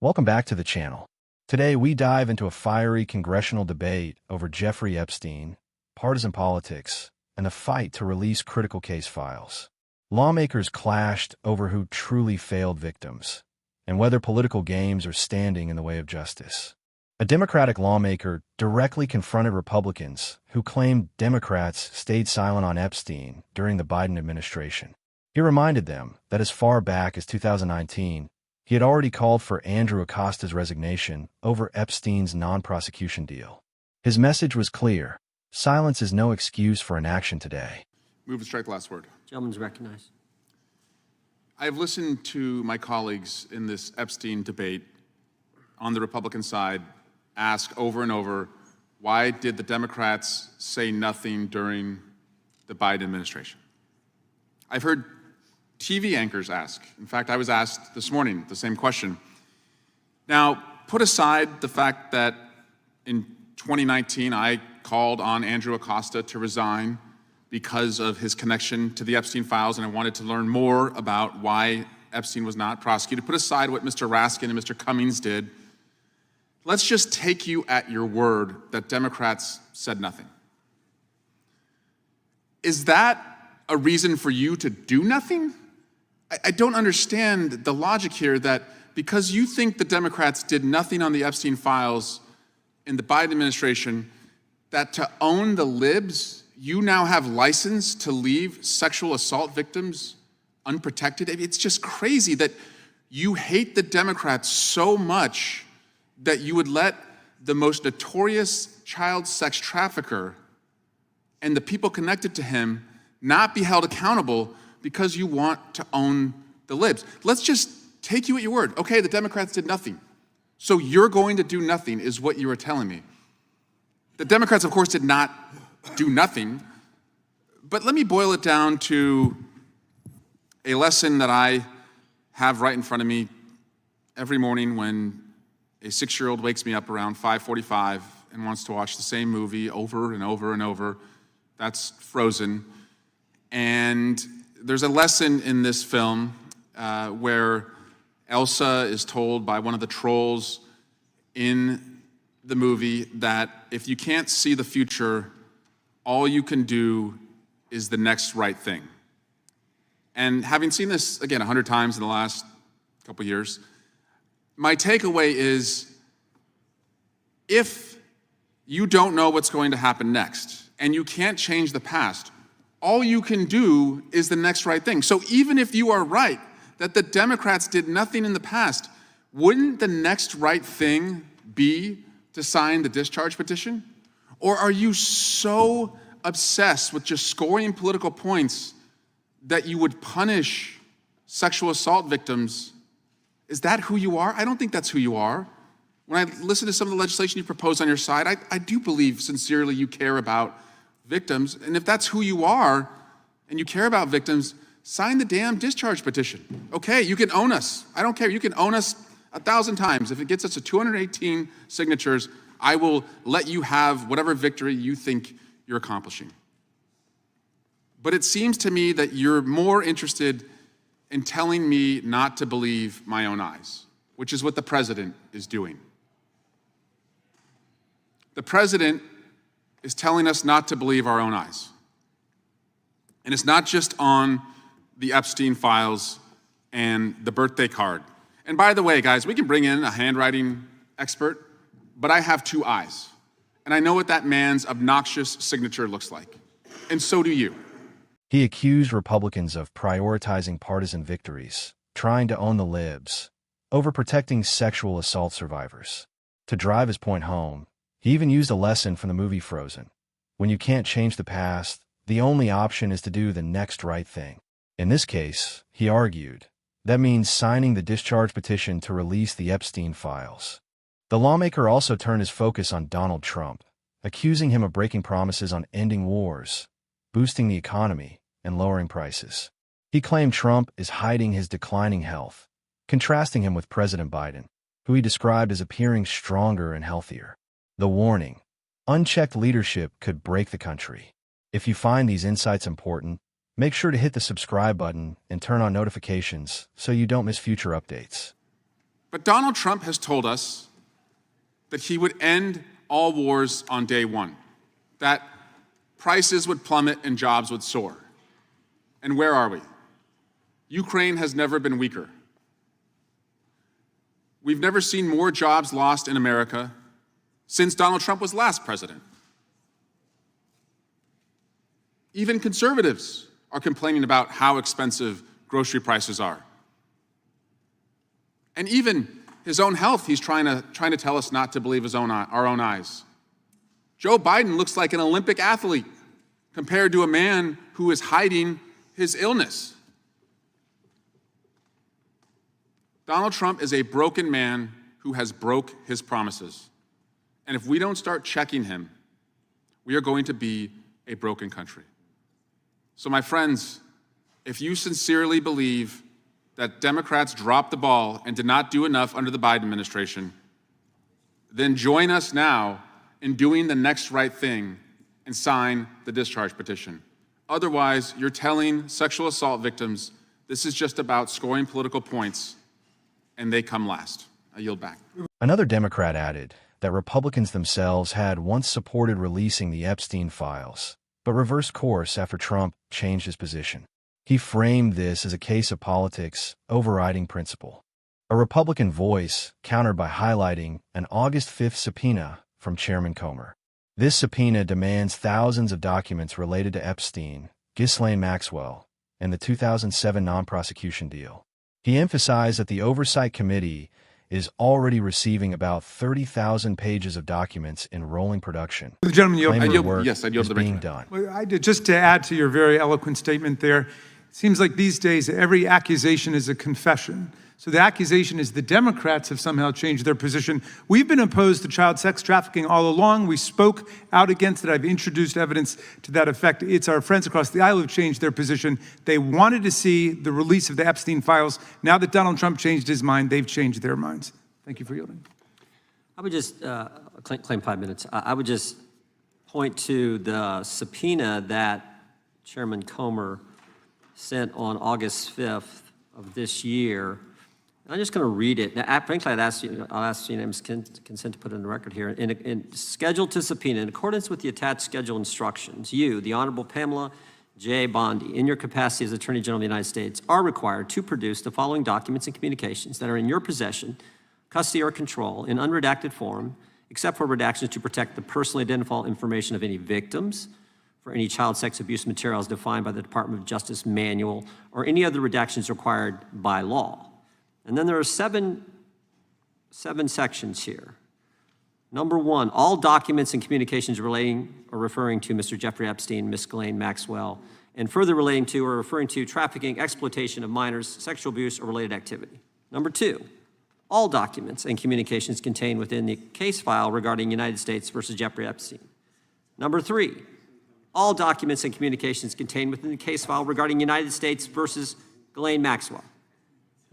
Welcome back to the channel. Today we dive into a fiery congressional debate over Jeffrey Epstein, partisan politics, and a fight to release critical case files. Lawmakers clashed over who truly failed victims, and whether political games are standing in the way of justice. A Democratic lawmaker directly confronted Republicans who claimed Democrats stayed silent on Epstein during the Biden administration. He reminded them that as far back as 2019, he had already called for Andrew Acosta's resignation over Epstein's non-prosecution deal. His message was clear: silence is no excuse for inaction today. Move to strike the last word. Gentleman's recognized. I have listened to my colleagues in this Epstein debate on the Republican side ask over and over, why did the Democrats say nothing during the Biden administration? I've heard TV anchors ask. In fact, I was asked this morning the same question. Now, put aside the fact that in 2019 I called on Andrew Acosta to resign because of his connection to the Epstein files, and I wanted to learn more about why Epstein was not prosecuted. Put aside what Mr. Raskin and Mr. Cummings did. Let's just take you at your word that Democrats said nothing. Is that a reason for you to do nothing? I don't understand the logic here that because you think the Democrats did nothing on the Epstein files in the Biden administration, that to own the libs, you now have license to leave sexual assault victims unprotected. It's just crazy that you hate the Democrats so much that you would let the most notorious child sex trafficker and the people connected to him not be held accountable because you want to own the libs. Let's just take you at your word. Okay, the Democrats did nothing, so you're going to do nothing, is what you are telling me. The Democrats, of course, did not do nothing, but let me boil it down to a lesson that I have right in front of me every morning when a 6-year-old wakes me up around 5:45 and wants to watch the same movie over and over and over. That's Frozen. And there's a lesson in this film where Elsa is told by one of the trolls in the movie that if you can't see the future, all you can do is the next right thing. And having seen this, again, 100 times in the last couple years, my takeaway is if you don't know what's going to happen next and you can't change the past, all you can do is the next right thing. So even if you are right that the Democrats did nothing in the past, wouldn't the next right thing be to sign the discharge petition? Or are you so obsessed with just scoring political points that you would punish sexual assault victims? Is that who you are? I don't think that's who you are. When I listen to some of the legislation you propose on your side, I do believe sincerely you care about victims. And if that's who you are and you care about victims, sign the damn discharge petition. Okay, you can own us. I don't care. You can own us 1,000 times. If it gets us to 218 signatures, I will let you have whatever victory you think you're accomplishing. But it seems to me that you're more interested in telling me not to believe my own eyes, which is what the president is doing. The president is telling us not to believe our own eyes. And it's not just on the Epstein files and the birthday card. And by the way, guys, we can bring in a handwriting expert, but I have 2 eyes. And I know what that man's obnoxious signature looks like. And so do you. He accused Republicans of prioritizing partisan victories, trying to own the libs, over protecting sexual assault survivors. To drive his point home, he even used a lesson from the movie Frozen. When you can't change the past, the only option is to do the next right thing. In this case, he argued, that means signing the discharge petition to release the Epstein files. The lawmaker also turned his focus on Donald Trump, accusing him of breaking promises on ending wars, boosting the economy, and lowering prices. He claimed Trump is hiding his declining health, contrasting him with President Biden, who he described as appearing stronger and healthier. The warning: unchecked leadership could break the country. If you find these insights important, make sure to hit the subscribe button and turn on notifications so you don't miss future updates. But Donald Trump has told us that he would end all wars on day one, that prices would plummet and jobs would soar. And where are we? Ukraine has never been weaker. We've never seen more jobs lost in America since Donald Trump was last president. Even conservatives are complaining about how expensive grocery prices are. And even his own health, he's trying to tell us not to believe our own eyes. Joe Biden looks like an Olympic athlete compared to a man who is hiding his illness. Donald Trump is a broken man who has broke his promises. And if we don't start checking him, we are going to be a broken country. So my friends, if you sincerely believe that Democrats dropped the ball and did not do enough under the Biden administration, then join us now in doing the next right thing and sign the discharge petition. Otherwise, you're telling sexual assault victims this is just about scoring political points, and they come last. I yield back. Another Democrat added that Republicans themselves had once supported releasing the Epstein files, but reversed course after Trump changed his position. He framed this as a case of politics overriding principle. A Republican voice countered by highlighting an August 5th subpoena from Chairman Comer. This subpoena demands thousands of documents related to Epstein, Ghislaine Maxwell, and the 2007 non-prosecution deal. He emphasized that the Oversight Committee is already receiving about 30,000 pages of documents in rolling production. The gentleman, yes, I yield the being done. Well, just to add to your very eloquent statement there, it seems like these days every accusation is a confession. So the accusation is the Democrats have somehow changed their position. We've been opposed to child sex trafficking all along. We spoke out against it. I've introduced evidence to that effect. It's our friends across the aisle who've changed their position. They wanted to see the release of the Epstein files. Now that Donald Trump changed his mind, they've changed their minds. Thank you for yielding. I would just claim 5 minutes. I would just point to the subpoena that Chairman Comer sent on August 5th of this year. I'm just going to read it. Now, frankly, I'll ask unanimous consent to put it in the record here. In scheduled to subpoena, in accordance with the attached schedule instructions, you, the Honorable Pamela J. Bondi, in your capacity as Attorney General of the United States, are required to produce the following documents and communications that are in your possession, custody, or control in unredacted form, except for redactions to protect the personally identifiable information of any victims, for any child sex abuse materials defined by the Department of Justice manual, or any other redactions required by law. And then there are seven sections here. Number 1, all documents and communications relating or referring to Mr. Jeffrey Epstein, Ms. Ghislaine Maxwell, and further relating to or referring to trafficking, exploitation of minors, sexual abuse, or related activity. Number 2, all documents and communications contained within the case file regarding United States versus Jeffrey Epstein. Number 3, all documents and communications contained within the case file regarding United States versus Ghislaine Maxwell.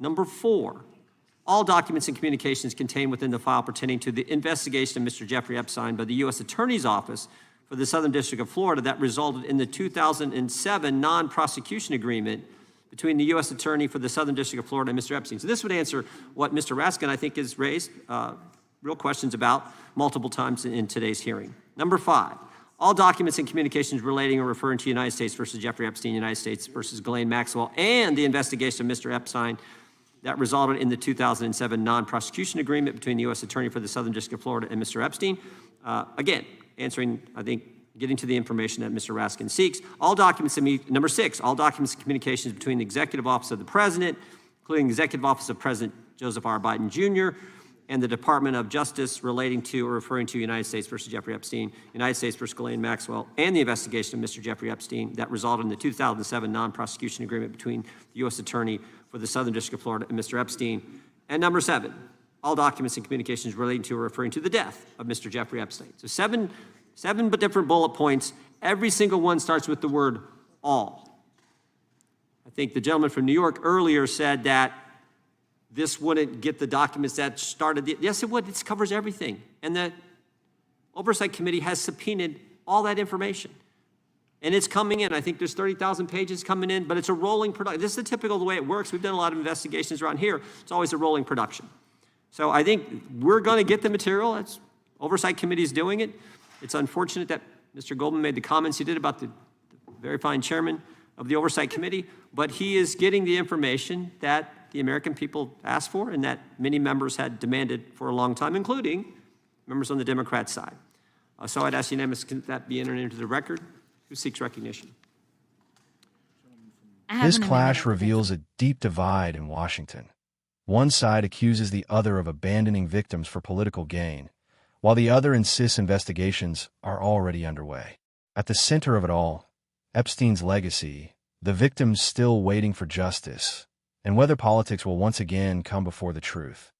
Number 4, all documents and communications contained within the file pertaining to the investigation of Mr. Jeffrey Epstein by the U.S. Attorney's Office for the Southern District of Florida that resulted in the 2007 non-prosecution agreement between the U.S. Attorney for the Southern District of Florida and Mr. Epstein. So this would answer what Mr. Raskin, I think, has raised real questions about multiple times in today's hearing. Number 5, all documents and communications relating or referring to United States versus Jeffrey Epstein, United States versus Ghislaine Maxwell, and the investigation of Mr. Epstein that resulted in the 2007 non-prosecution agreement between the U.S. Attorney for the Southern District of Florida and Mr. Epstein. Again, answering, I think, getting to the information that Mr. Raskin seeks. All documents, number 6, all documents and communications between the Executive Office of the President, including the Executive Office of President Joseph R. Biden Jr., and the Department of Justice relating to or referring to United States versus Jeffrey Epstein, United States versus Ghislaine Maxwell, and the investigation of Mr. Jeffrey Epstein that resulted in the 2007 non-prosecution agreement between the U.S. Attorney for the Southern District of Florida and Mr. Epstein. And number 7, all documents and communications relating to or referring to the death of Mr. Jeffrey Epstein. So seven but different bullet points. Every single one starts with the word all. I think the gentleman from New York earlier said that this wouldn't get the documents that started. Yes, it would. This covers everything. And the Oversight Committee has subpoenaed all that information. And it's coming in. I think there's 30,000 pages coming in, but it's a rolling production. This is the typical the way it works. We've done a lot of investigations around here. It's always a rolling production. So I think we're going to get the material. That's Oversight Committee is doing it. It's unfortunate that Mr. Goldman made the comments he did about the very fine chairman of the Oversight Committee, but he is getting the information that the American people asked for and that many members had demanded for a long time, including members on the Democrat side. So I'd ask unanimous that be entered into the record. Who seeks recognition? This clash reveals a deep divide in Washington. One side accuses the other of abandoning victims for political gain, while the other insists investigations are already underway. At the center of it all, Epstein's legacy, the victims still waiting for justice, and whether politics will once again come before the truth.